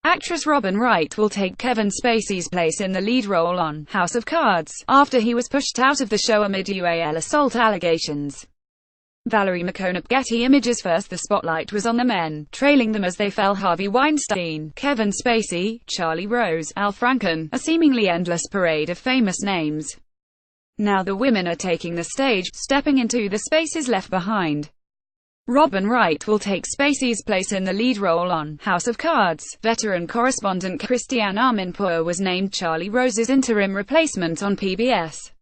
Actress Robin Wright will take Kevin Spacey's place in the lead role on House of Cards, after he was pushed out of the show amid UAL assault allegations. Valerie MaconAFPGetty Images First. The spotlight was on the men, trailing them as they fell: Harvey Weinstein, Kevin Spacey, Charlie Rose, Al Franken, a seemingly endless parade of famous names. Now the women are taking the stage, stepping into the spaces left behind. Robin Wright will take Spacey's place in the lead role on House of Cards. Veteran correspondent Christiane Amanpour was named Charlie Rose's interim replacement on PBS.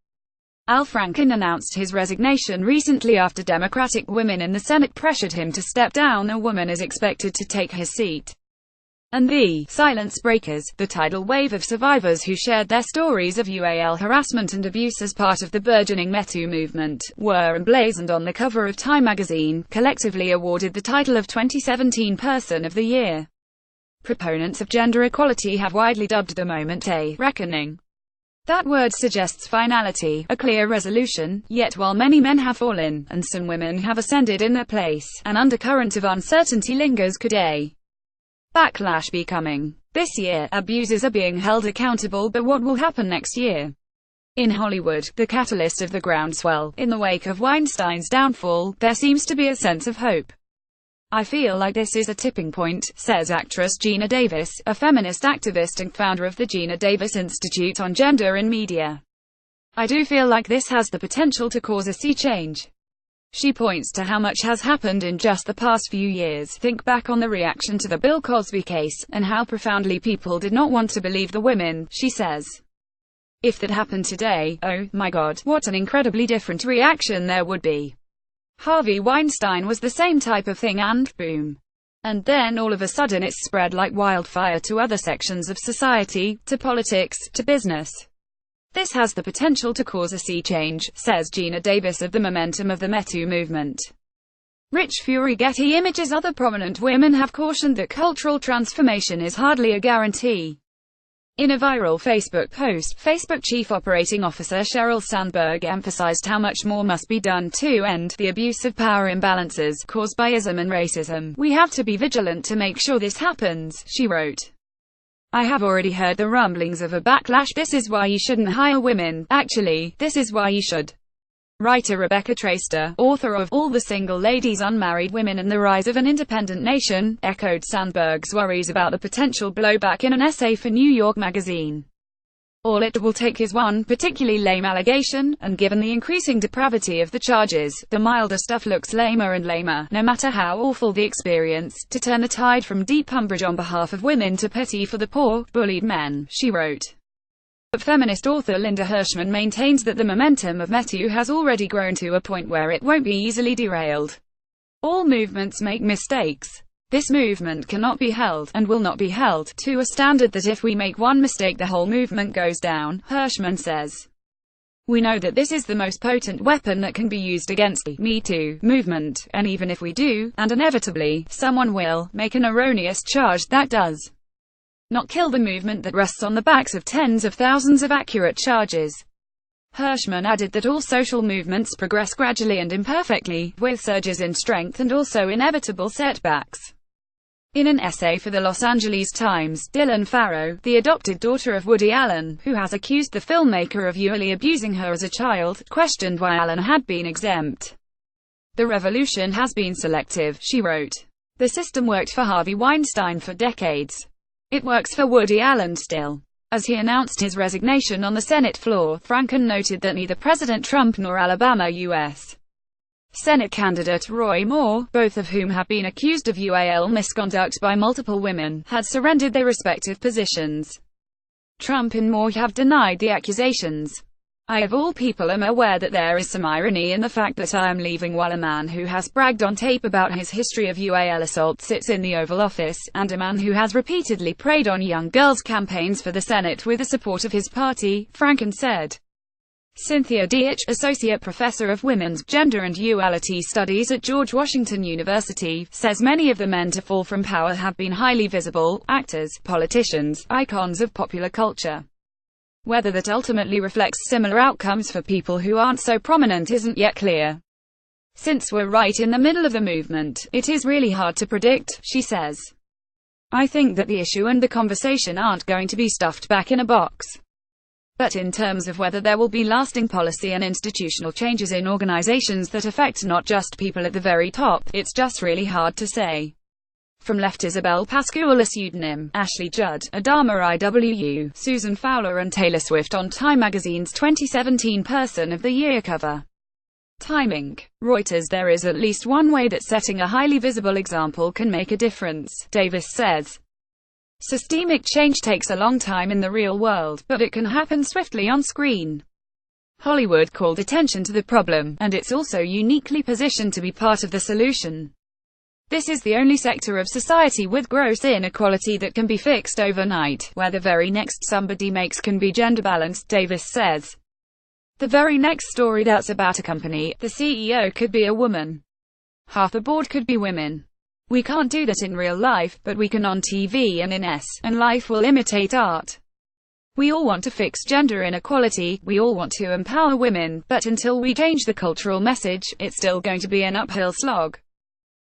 Al Franken announced his resignation recently after Democratic women in the Senate pressured him to step down. A woman is expected to take his seat. And the Silence Breakers, the tidal wave of survivors who shared their stories of UAL harassment and abuse as part of the burgeoning Me Too movement, were emblazoned on the cover of Time magazine, collectively awarded the title of 2017 Person of the Year. Proponents of gender equality have widely dubbed the moment a reckoning. That word suggests finality, a clear resolution, yet while many men have fallen, and some women have ascended in their place, an undercurrent of uncertainty lingers. Could a backlash be coming? This year, abusers are being held accountable, but what will happen next year? In Hollywood, the catalyst of the groundswell, in the wake of Weinstein's downfall, there seems to be a sense of hope. I feel like this is a tipping point, says actress Geena Davis, a feminist activist and founder of the Geena Davis Institute on Gender in Media. I do feel like this has the potential to cause a sea change. She points to how much has happened in just the past few years. Think back on the reaction to the Bill Cosby case, and how profoundly people did not want to believe the women, she says. If that happened today, oh my God, what an incredibly different reaction there would be. Harvey Weinstein was the same type of thing, and boom. And then all of a sudden it spread like wildfire to other sections of society, to politics, to business. This has the potential to cause a sea change, says Geena Davis of the momentum of the Me Too movement. Rich Fury. Getty Images. Other prominent women have cautioned that cultural transformation is hardly a guarantee. In a viral Facebook post, Facebook Chief Operating Officer Sheryl Sandberg emphasized how much more must be done to end the abuse of power imbalances caused by ism and racism. We have to be vigilant to make sure this happens, she wrote. I have already heard the rumblings of a backlash. This is why you shouldn't hire women. Actually, this is why you should. Writer Rebecca Traister, author of All the Single Ladies, Unmarried Women and the Rise of an Independent Nation, echoed Sandberg's worries about the potential blowback in an essay for New York Magazine. All it will take is one particularly lame allegation, and given the increasing depravity of the charges, the milder stuff looks lamer and lamer, no matter how awful the experience, to turn the tide from deep umbrage on behalf of women to pity for the poor, bullied men, she wrote. But feminist author Linda Hirschman maintains that the momentum of Me Too has already grown to a point where it won't be easily derailed. All movements make mistakes. This movement cannot be held, and will not be held, to a standard that if we make one mistake the whole movement goes down, Hirschman says. We know that this is the most potent weapon that can be used against the Me Too movement, and even if we do, and inevitably, someone will, make an erroneous charge, that does not kill the movement that rests on the backs of tens of thousands of accurate charges. Hirschman added that all social movements progress gradually and imperfectly, with surges in strength and also inevitable setbacks. In an essay for the Los Angeles Times, Dylan Farrow, the adopted daughter of Woody Allen, who has accused the filmmaker of usually abusing her as a child, questioned why Allen had been exempt. The revolution has been selective, she wrote. The system worked for Harvey Weinstein for decades. It works for Woody Allen still. As he announced his resignation on the Senate floor, Franken noted that neither President Trump nor Alabama U.S. Senate candidate Roy Moore, both of whom have been accused of UAL misconduct by multiple women, had surrendered their respective positions. Trump and Moore have denied the accusations. I of all people am aware that there is some irony in the fact that I am leaving while a man who has bragged on tape about his history of UAL assault sits in the Oval Office, and a man who has repeatedly preyed on young girls' campaigns for the Senate with the support of his party, Franken said. Cynthia Deitch, associate professor of women's, gender and duality studies at George Washington University, says many of the men to fall from power have been highly visible, actors, politicians, icons of popular culture. Whether that ultimately reflects similar outcomes for people who aren't so prominent isn't yet clear. Since we're right in the middle of the movement, it is really hard to predict, she says. I think that the issue and the conversation aren't going to be stuffed back in a box. But in terms of whether there will be lasting policy and institutional changes in organizations that affect not just people at the very top, it's just really hard to say. From left Isabel Pascual, a pseudonym, Ashley Judd, Adama IWU, Susan Fowler and Taylor Swift on Time magazine's 2017 Person of the Year cover. Timing. Reuters. There is at least one way that setting a highly visible example can make a difference, Davis says. Systemic change takes a long time in the real world, but it can happen swiftly on screen. Hollywood called attention to the problem, and it's also uniquely positioned to be part of the solution. This is the only sector of society with gross inequality that can be fixed overnight, where the very next somebody makes can be gender balanced, Davis says. The very next story that's about a company, the CEO could be a woman. Half the board could be women. We can't do that in real life, but we can on TV and in and life will imitate art. We all want to fix gender inequality, we all want to empower women, but until we change the cultural message, it's still going to be an uphill slog.